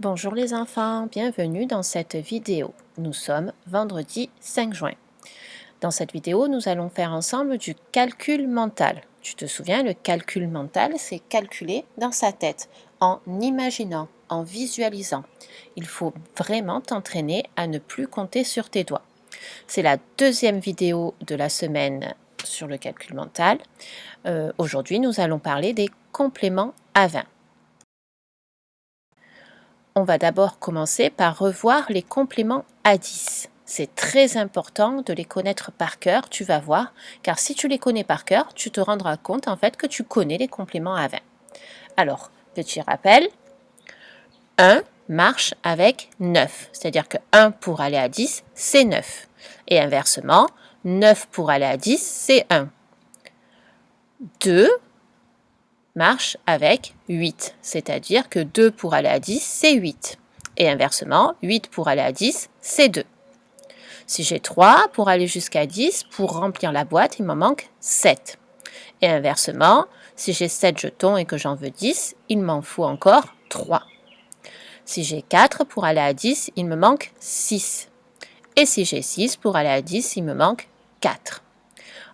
Bonjour les enfants, bienvenue dans cette vidéo. Nous sommes vendredi 5 juin. Dans cette vidéo, nous allons faire ensemble du calcul mental. Tu te souviens, le calcul mental, c'est calculer dans sa tête, en imaginant, en visualisant. Il faut vraiment t'entraîner à ne plus compter sur tes doigts. C'est la deuxième vidéo de la semaine sur le calcul mental. Aujourd'hui, nous allons parler des compléments à 20. On va d'abord commencer par revoir les compléments à 10. C'est très important de les connaître par cœur, tu vas voir, car si tu les connais par cœur, tu te rendras compte en fait que tu connais les compléments à 20. Alors, petit rappel, 1 marche avec 9, c'est-à-dire que 1 pour aller à 10, c'est 9. Et inversement, 9 pour aller à 10, c'est 1. 2 marche avec 8, c'est-à-dire que 2 pour aller à 10, c'est 8. Et inversement, 8 pour aller à 10, c'est 2. Si j'ai 3 pour aller jusqu'à 10, pour remplir la boîte, il m'en manque 7. Et inversement, si j'ai 7 jetons et que j'en veux 10, il m'en faut encore 3. Si j'ai 4 pour aller à 10, il me manque 6. Et si j'ai 6 pour aller à 10, il me manque 4.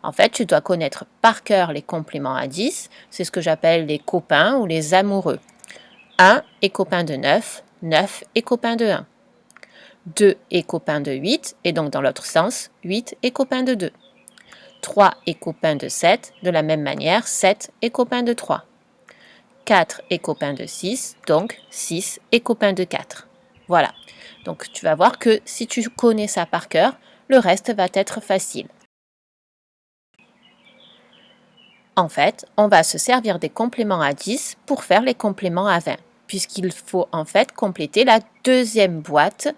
En fait, tu dois connaître par cœur les compléments à 10. C'est ce que j'appelle les copains ou les amoureux. 1 est copain de 9, 9 est copain de 1. 2 est copain de 8, et donc dans l'autre sens, 8 est copain de 2. 3 est copain de 7, de la même manière, 7 est copain de 3. 4 est copain de 6, donc 6 est copain de 4. Voilà. Donc tu vas voir que si tu connais ça par cœur, le reste va être facile. En fait, on va se servir des compléments à 10 pour faire les compléments à 20, puisqu'il faut en fait compléter la deuxième boîte,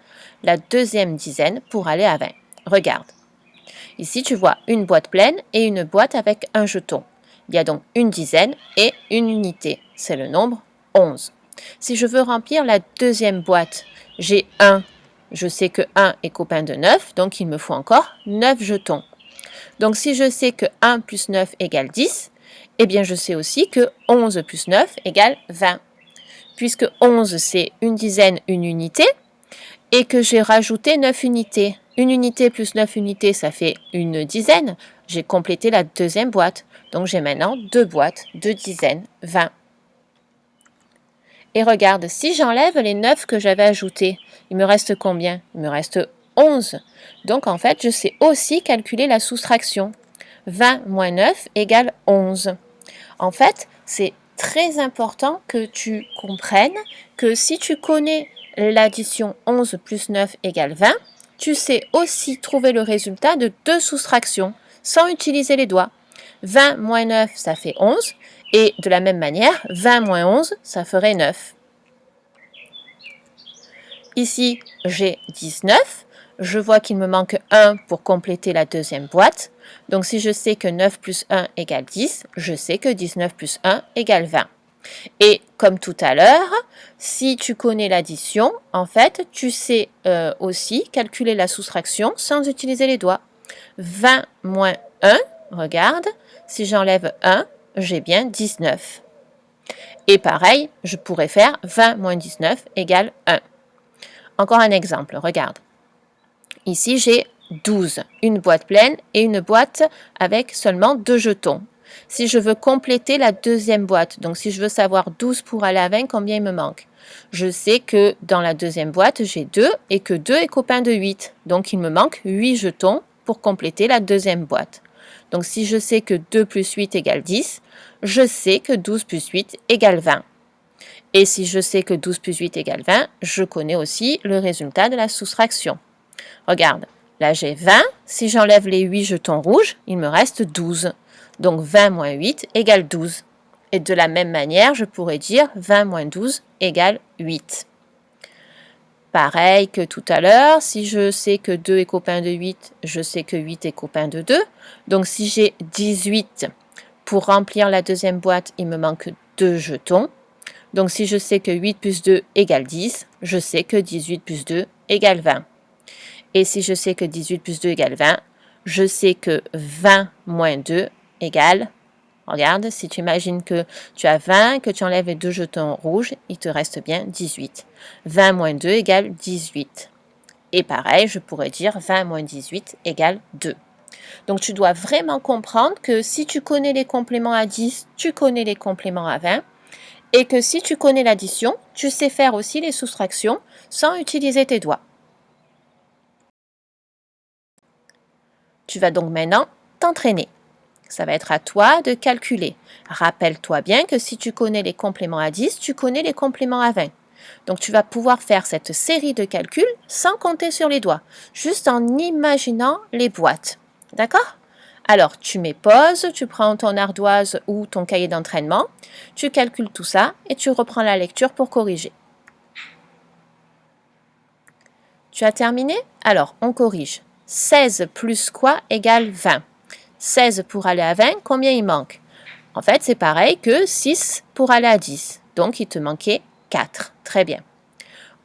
la deuxième dizaine pour aller à 20. Regarde. Ici, tu vois une boîte pleine et une boîte avec un jeton. Il y a donc une dizaine et une unité. C'est le nombre 11. Si je veux remplir la deuxième boîte, j'ai 1. Je sais que 1 est copain de 9, donc il me faut encore 9 jetons. Donc si je sais que 1 plus 9 égale 10, eh bien je sais aussi que 11 plus 9 égale 20. Puisque 11 c'est une dizaine, une unité, et que j'ai rajouté 9 unités. Une unité plus 9 unités, ça fait une dizaine. J'ai complété la deuxième boîte. Donc j'ai maintenant deux boîtes, deux dizaines, 20. Et regarde, si j'enlève les 9 que j'avais ajoutés, il me reste combien? Il me reste 11. Donc en fait, je sais aussi calculer la soustraction. 20 moins 9 égale 11. En fait, c'est très important que tu comprennes que si tu connais l'addition 11 plus 9 égale 20, tu sais aussi trouver le résultat de deux soustractions sans utiliser les doigts. 20 moins 9, ça fait 11. Et de la même manière, 20 moins 11, ça ferait 9. Ici, j'ai 19. Je vois qu'il me manque 1 pour compléter la deuxième boîte. Donc si je sais que 9 plus 1 égale 10, je sais que 19 plus 1 égale 20. Et comme tout à l'heure, si tu connais l'addition, en fait, tu sais aussi calculer la soustraction sans utiliser les doigts. 20 moins 1, regarde, si j'enlève 1, j'ai bien 19. Et pareil, je pourrais faire 20 moins 19 égale 1. Encore un exemple, regarde. Ici, j'ai 12, une boîte pleine et une boîte avec seulement 2 jetons. Si je veux compléter la deuxième boîte, donc si je veux savoir 12 pour aller à 20, combien il me manque? Je sais que dans la deuxième boîte, j'ai 2 et que 2 est copain de 8. Donc il me manque 8 jetons pour compléter la deuxième boîte. Donc si je sais que 2 plus 8 égale 10, je sais que 12 plus 8 égale 20. Et si je sais que 12 plus 8 égale 20, je connais aussi le résultat de la soustraction. Regarde, là j'ai 20. Si j'enlève les 8 jetons rouges, il me reste 12. Donc 20 moins 8 égale 12. Et de la même manière, je pourrais dire 20 moins 12 égale 8. Pareil que tout à l'heure, si je sais que 2 est copain de 8, je sais que 8 est copain de 2. Donc si j'ai 18, pour remplir la deuxième boîte, il me manque 2 jetons. Donc si je sais que 8 plus 2 égale 10, je sais que 18 plus 2 égale 20. Et si je sais que 18 plus 2 égale 20, je sais que 20 moins 2 égale Regarde, si tu imagines que tu as 20, que tu enlèves les 2 jetons rouges, il te reste bien 18. 20 moins 2 égale 18. Et pareil, je pourrais dire 20 moins 18 égale 2. Donc tu dois vraiment comprendre que si tu connais les compléments à 10, tu connais les compléments à 20. Et que si tu connais l'addition, tu sais faire aussi les soustractions sans utiliser tes doigts. Tu vas donc maintenant t'entraîner. Ça va être à toi de calculer. Rappelle-toi bien que si tu connais les compléments à 10, tu connais les compléments à 20. Donc tu vas pouvoir faire cette série de calculs sans compter sur les doigts, juste en imaginant les boîtes. D'accord? Alors tu mets pause, tu prends ton ardoise ou ton cahier d'entraînement, tu calcules tout ça et tu reprends la lecture pour corriger. Tu as terminé? Alors on corrige. 16 plus quoi égale 20? 16 pour aller à 20, combien il manque? En fait, c'est pareil que 6 pour aller à 10. Donc, il te manquait 4. Très bien.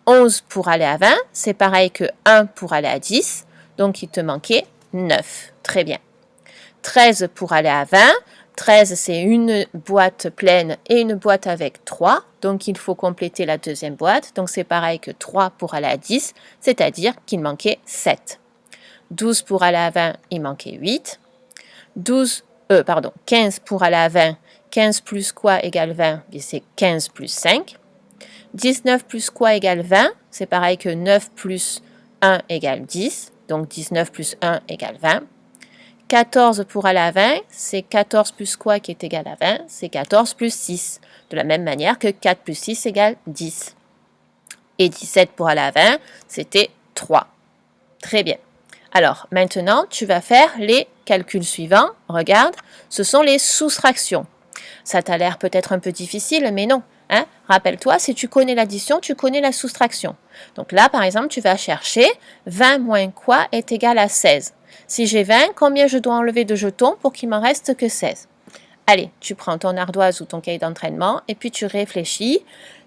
11 pour aller à 20, c'est pareil que 1 pour aller à 10. Donc, il te manquait 9. Très bien. 13 pour aller à 20. 13, c'est une boîte pleine et une boîte avec 3. Donc, il faut compléter la deuxième boîte. Donc, c'est pareil que 3 pour aller à 10, c'est-à-dire qu'il manquait 7. 12 pour aller à 20, il manquait 8. 15 pour aller à 20. 15 plus quoi égale 20? C'est 15 plus 5. 19 plus quoi égale 20? C'est pareil que 9 plus 1 égale 10. Donc 19 plus 1 égale 20. 14 pour aller à 20, c'est 14 plus quoi qui est égal à 20? C'est 14 plus 6. De la même manière que 4 plus 6 égale 10. Et 17 pour aller à 20, c'était 3. Très bien. Alors, maintenant, tu vas faire les calculs suivants. Regarde, ce sont les soustractions. Ça t'a l'air peut-être un peu difficile, mais non. Hein? Rappelle-toi, si tu connais l'addition, tu connais la soustraction. Donc là, par exemple, tu vas chercher 20 moins quoi est égal à 16. Si j'ai 20, combien je dois enlever de jetons pour qu'il m'en reste que 16? Allez, tu prends ton ardoise ou ton cahier d'entraînement et puis tu réfléchis.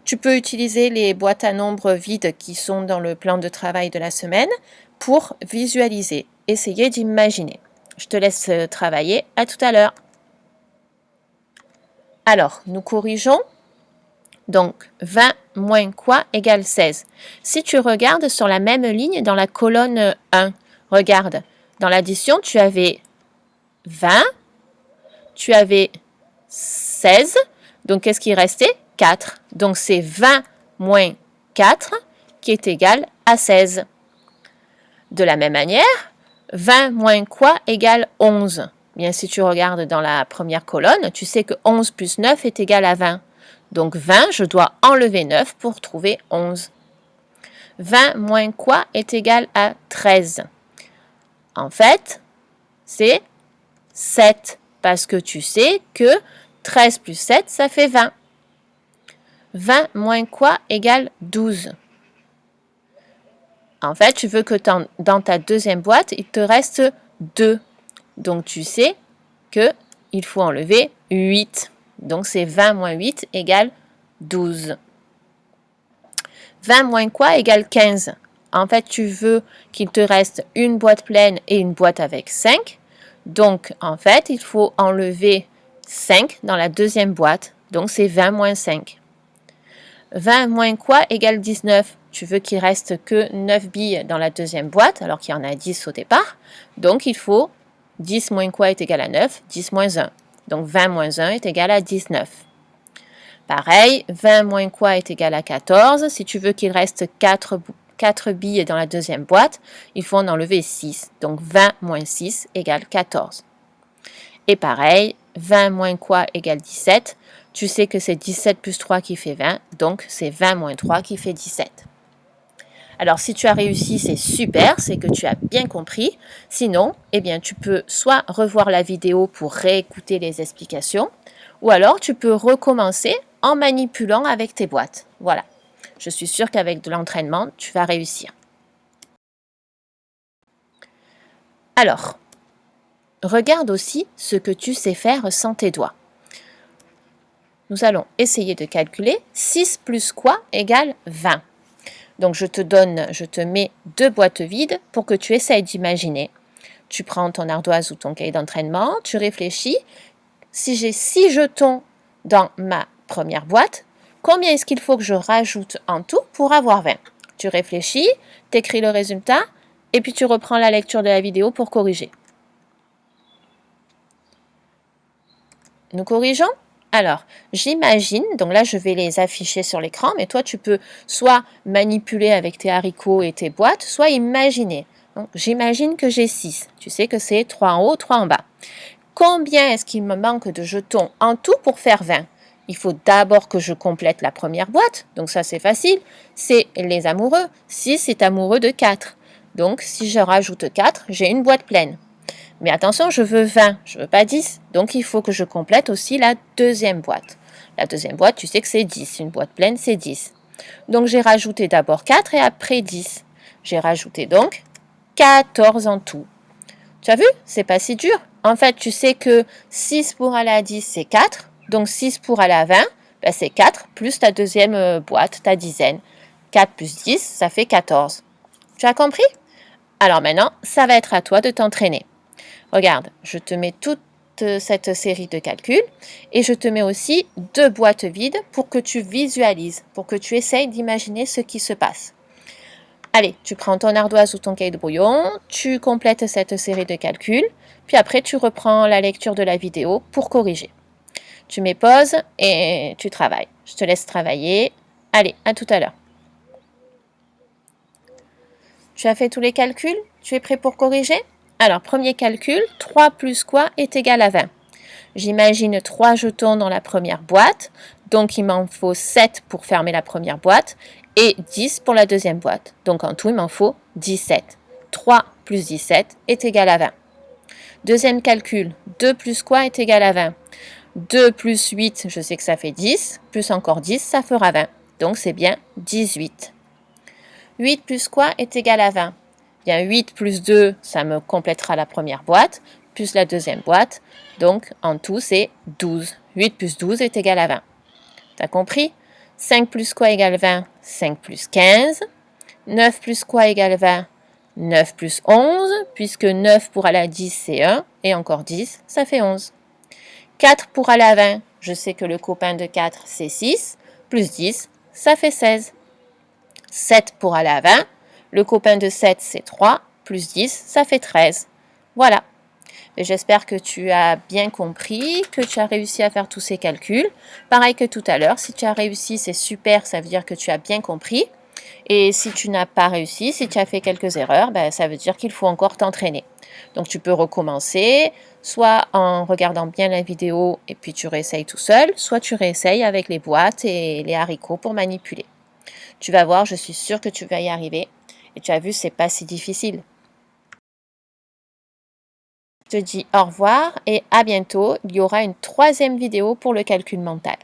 Tu peux utiliser les boîtes à nombres vides qui sont dans le plan de travail de la semaine pour visualiser, essayer d'imaginer. Je te laisse travailler. À tout à l'heure. Alors, nous corrigeons. Donc, 20 moins quoi égale 16. Si tu regardes sur la même ligne dans la colonne 1, regarde, dans l'addition, tu avais 20, tu avais 16, donc qu'est-ce qui restait? 4. Donc, c'est 20 moins 4 qui est égal à 16. De la même manière, 20 moins quoi égale 11? Bien, si tu regardes dans la première colonne, tu sais que 11 plus 9 est égal à 20. Donc 20, je dois enlever 9 pour trouver 11. 20 moins quoi est égal à 13? En fait, c'est 7, parce que tu sais que 13 plus 7, ça fait 20. 20 moins quoi égale 12? En fait, tu veux que dans ta deuxième boîte, il te reste 2. Donc, tu sais qu'il faut enlever 8. Donc, c'est 20 moins 8 égale 12. 20 moins quoi égale 15? En fait, tu veux qu'il te reste une boîte pleine et une boîte avec 5. Donc, en fait, il faut enlever 5 dans la deuxième boîte. Donc, c'est 20 moins 5. 20 moins quoi égale 19? Tu veux qu'il reste que 9 billes dans la deuxième boîte, alors qu'il y en a 10 au départ. Donc, il faut 10 moins quoi est égal à 9? 10 moins 1. Donc, 20 moins 1 est égal à 19. Pareil, 20 moins quoi est égal à 14? Si tu veux qu'il reste 4 billes dans la deuxième boîte, il faut en enlever 6. Donc, 20 moins 6 égale 14. Et pareil, 20 moins quoi égale 17? Tu sais que c'est 17 plus 3 qui fait 20, donc c'est 20 moins 3 qui fait 17. Alors, si tu as réussi, c'est super, c'est que tu as bien compris. Sinon, eh bien, tu peux soit revoir la vidéo pour réécouter les explications, ou alors tu peux recommencer en manipulant avec tes boîtes. Voilà. Je suis sûre qu'avec de l'entraînement, tu vas réussir. Alors, regarde aussi ce que tu sais faire sans tes doigts. Nous allons essayer de calculer 6 plus quoi égale 20. Donc, je te mets 2 boîtes vides pour que tu essayes d'imaginer. Tu prends ton ardoise ou ton cahier d'entraînement, tu réfléchis. si j'ai 6 jetons dans ma première boîte, combien est-ce qu'il faut que je rajoute en tout pour avoir 20? Tu réfléchis, tu écris le résultat et puis tu reprends la lecture de la vidéo pour corriger. Nous corrigeons? Alors, j'imagine, donc là je vais les afficher sur l'écran, mais toi tu peux soit manipuler avec tes haricots et tes boîtes, soit imaginer. Donc j'imagine que j'ai 6. Tu sais que c'est 3 en haut, 3 en bas. Combien est-ce qu'il me manque de jetons en tout pour faire 20? Il faut d'abord que je complète la première boîte, donc ça c'est facile, c'est les amoureux. 6 est amoureux de 4. Donc si je rajoute 4, j'ai une boîte pleine. Mais attention, je veux 20, je ne veux pas 10. Donc il faut que je complète aussi la deuxième boîte. La deuxième boîte, tu sais que c'est 10. Une boîte pleine, c'est 10. Donc j'ai rajouté d'abord 4 et après 10. J'ai rajouté donc 14 en tout. Tu as vu? C'est pas si dur. En fait, tu sais que 6 pour aller à 10, c'est 4. Donc 6 pour aller à 20, ben c'est 4 plus ta deuxième boîte, ta dizaine. 4 plus 10, ça fait 14. Tu as compris? Alors maintenant, ça va être à toi de t'entraîner. Regarde, je te mets toute cette série de calculs et je te mets aussi 2 boîtes vides pour que tu visualises, pour que tu essayes d'imaginer ce qui se passe. Allez, tu prends ton ardoise ou ton cahier de brouillon, tu complètes cette série de calculs, puis après tu reprends la lecture de la vidéo pour corriger. Tu mets pause et tu travailles. Je te laisse travailler. Allez, à tout à l'heure. Tu as fait tous les calculs? Tu es prêt pour corriger? Alors, premier calcul, 3 plus quoi est égal à 20? J'imagine 3 jetons dans la première boîte, donc il m'en faut 7 pour fermer la première boîte et 10 pour la deuxième boîte. Donc en tout, il m'en faut 17. 3 plus 17 est égal à 20. Deuxième calcul, 2 plus quoi est égal à 20? 2 plus 8, je sais que ça fait 10, plus encore 10, ça fera 20. Donc c'est bien 18. 8 plus quoi est égal à 20? Bien 8 plus 2, ça me complétera la première boîte, plus la deuxième boîte. Donc en tout, c'est 12. 8 plus 12 est égal à 20. T'as compris? 5 plus quoi égale 20? 5 plus 15. 9 plus quoi égale 20? 9 plus 11, puisque 9 pour aller à 10, c'est 1, et encore 10, ça fait 11. 4 pour aller à 20, je sais que le copain de 4, c'est 6, plus 10, ça fait 16. 7 pour aller à 20, le copain de 7, c'est 3, plus 10, ça fait 13. Voilà. J'espère que tu as bien compris, que tu as réussi à faire tous ces calculs. Pareil que tout à l'heure, si tu as réussi, c'est super, ça veut dire que tu as bien compris. Et si tu n'as pas réussi, si tu as fait quelques erreurs, ben, ça veut dire qu'il faut encore t'entraîner. Donc tu peux recommencer, soit en regardant bien la vidéo et puis tu réessayes tout seul, soit tu réessayes avec les boîtes et les haricots pour manipuler. Tu vas voir, je suis sûre que tu vas y arriver. Et tu as vu, c'est pas si difficile. Je te dis au revoir et à bientôt. Il y aura une troisième vidéo pour le calcul mental.